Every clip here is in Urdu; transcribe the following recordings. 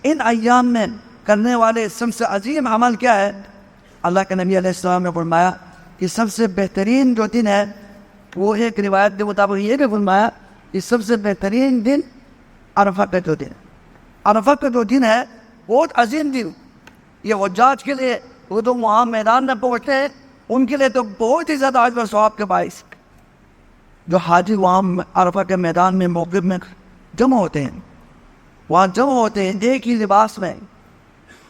ان ایام میں کرنے والے سب سے عظیم عمل کیا ہے؟ اللہ کے نبی علیہ السلام نے فرمایا کہ سب سے بہترین جو دن ہے وہ ایک روایت کے مطابق یہ بھی فرمایا کہ سب سے بہترین دن عرفہ کا جو دن، عرفہ کا جو دن ہے بہت عظیم دن، یہ حجاج کے لیے وہ تو وہاں میدان میں پہنچتے ہیں ان کے لیے تو بہت ہی زیادہ اجر و ثواب کے باعث، جو حاجی وہاں عرفہ کے میدان میں موقف میں جمع ہوتے ہیں، وہاں جمع ہوتے ہیں ایک ہی لباس میں،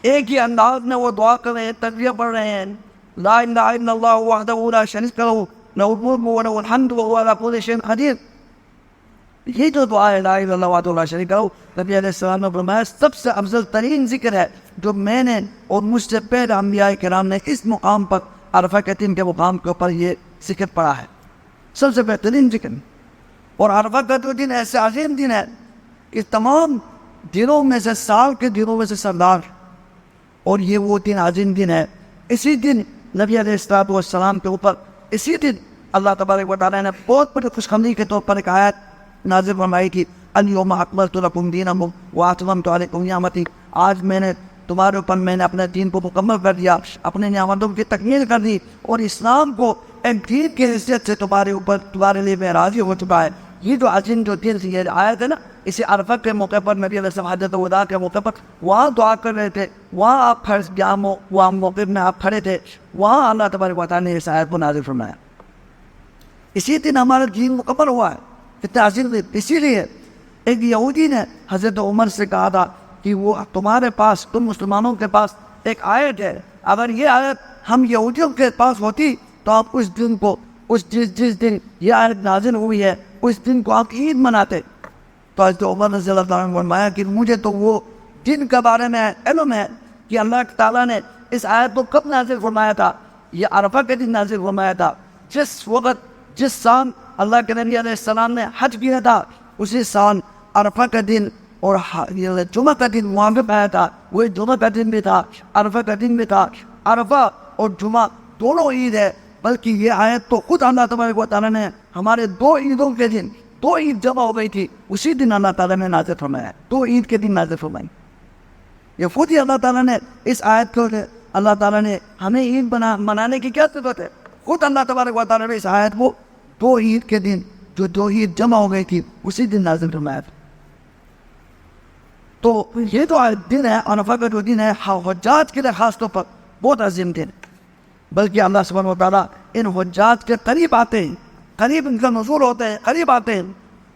ایک ہی انداز میں وہ دعا کر رہے ہیں، تکبیر پڑھ رہے ہیں، لا الہ الا اللہ وحدہ لا شریک لہ لہ الملک و لہ الحمد وہو علی کل شیء قدیر۔ یہ جو دعا ہے لا الہ الا اللہ وحدہ لا شریک لہ، نبی علیہ السلام نے فرمایا سب سے افضل ترین ذکر ہے جو میں نے اور مجھ سے پہلے انبیاء کرام نے اس مقام پر عرفہ کے دن کے مقام کے اوپر یہ ذکر پڑھا ہے، سب سے بہترین ذکر۔ اور عرفہ کا جو دن ایسے عظیم دن ہے کہ تمام دنوں میں سے، سال کے دنوں میں سے سردار، اور یہ وہ دن عظیم دن ہے۔ اسی دن نبی علیہ السلام کے اوپر اسی دن اللہ تبارک و تعالیٰ نے بہت بڑی خوشخبری کے طور پر ایک آیت نازل فرمائی تھی، الیوم اکملت لکم دینکم واتممت علیکم نعمتی، آج میں نے تمہارے اوپر میں نے اپنے دین کو مکمل کر دیا، اپنے نعمتوں کی تکمیل کر دی، اور اسلام کو ایک دین کی حیثیت سے تمہارے اوپر تمہارے لیے میں راضی ہو چکا ہے۔ یہ جو عظیم جو دن یہ آیت ہے نا، اسی عرفہ کے موقع پر نبی علیہ السلام حجۃ الوداع کے موقع پر وہاں دعا کر رہے تھے، وہاں آپ وہاں موقع میں آپ کھڑے تھے، وہاں اللہ تبارک و تعالیٰ نے اس آیت کو نازل فرمایا۔ اسی دن ہمارا دین مکمل ہوا ہے، کتنا عظیم دن۔ اسی لیے ایک یہودی نے حضرت عمر سے کہا تھا کہ وہ تمہارے پاس، تم مسلمانوں کے پاس ایک آیت ہے، اگر یہ آیت ہم یہودیوں کے پاس ہوتی تو آپ اس دن کو، جس دن یہ آیت نازل ہوئی ہے اس دن کو آپ عید مناتے۔ تو حضرت عمر رضی اللہ تعالیٰ نے فرمایا کہ مجھے تو وہ دن کے بارے میں علم ہے کہ اللہ تعالیٰ نے اس آیت کو کب نازل فرمایا تھا، یہ عرفہ کے دن نازل فرمایا تھا، جس وقت جس سال اللہ کے نبی علیہ السلام نے حج کیا تھا اسی سال عرفہ کا دن اور جمعہ کا دن موافق آیا تھا، وہی جمعہ کا دن بھی تھا، عرفہ کا دن بھی تھا۔ عرفہ اور جمعہ دونوں عید ہے، بلکہ یہ آیت تو خود اللہ تبارک و تعالیٰ نے ہمارے دو عیدوں کے دن، دو عید جمع ہو گئی تھی اسی دن اللہ تعالیٰ نے نازل فرمایا، دو عید کے دن نازل فرمائی۔ یہ خود ہی اللہ تعالیٰ نے اس آیت کو، اللہ تعالیٰ نے ہمیں عید منانے کی کیا ضرورت ہے، خود اللہ تبارک و تعالیٰ نے اس آیت کو دو عید کے دن، جو دو عید جمع ہو گئی تھی اسی دن نازل فرمایا تھا۔ تو یہ جو دن ہے عرفہ کا جو دن ہے حجاج کے لیے خاص طور پر بہت عظیم دن، بلکہ اللہ سبحانہ و تعالیٰ ان حجاج کے قریب آتے ہیں، قریب ان کا نزول ہوتے ہیں، قریب آتے ہیں،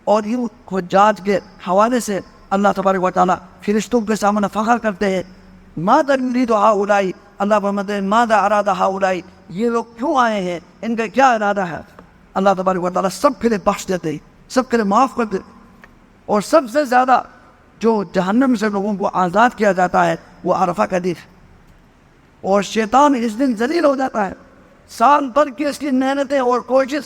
اور ان حجاج کے حوالے سے اللہ تبارک و تعالیٰ فرشتوں کے سامنے فخر کرتے ہیں، ماذا یرید ہؤلاء، اللہ فرماتے ہیں ماذا اراد ہؤلاء، یہ لوگ کیوں آئے ہیں، ان کا کیا ارادہ ہے۔ اللہ تبارک و تعالیٰ سب کے لیے بخش دیتے ہیں، سب کے لیے معاف کر دیتے، اور سب سے زیادہ جو جہنم سے لوگوں کو آزاد کیا جاتا ہے وہ عرفہ کا دن، اور شیطان اس دن ذلیل ہو جاتا ہے، سال بھر کی اس کی محنتیں اور کوشش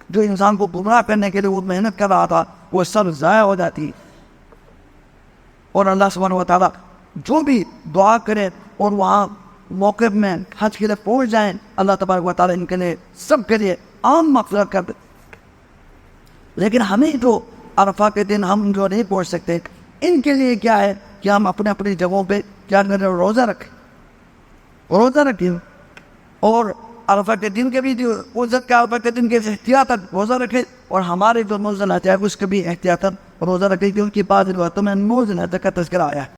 جو انسان کو گمراہ کرنے کے لیے وہ محنت کر رہا تھا وہ سب ضائع ہو جاتی ہے۔ اور اللہ سبحانہ و تعالیٰ جو بھی دعا کرے اور وہاں موقع میں حج کے لیے پہنچ جائیں، اللہ تبارک و تعالیٰ ان کے لیے سب کے لیے عام مغفرت کر دے۔ لیکن ہمیں جو عرفہ کے دن ہم جو نہیں پہنچ سکتے، ان کے لیے کیا ہے کہ ہم اپنے اپنی جگہوں پہ کیا کریں، روزہ رکھیں، اور عرفہ کے دن کے بھی عزت کا عرفہ کے دن کے احتیاطاً روزہ رکھیں، اور ہمارے جو موزن آتا ہے اس کے بھی احتیاطاً روزہ رکھیں، کیونکہ بعض روایتوں میں موزن کا تذکرہ آیا ہے۔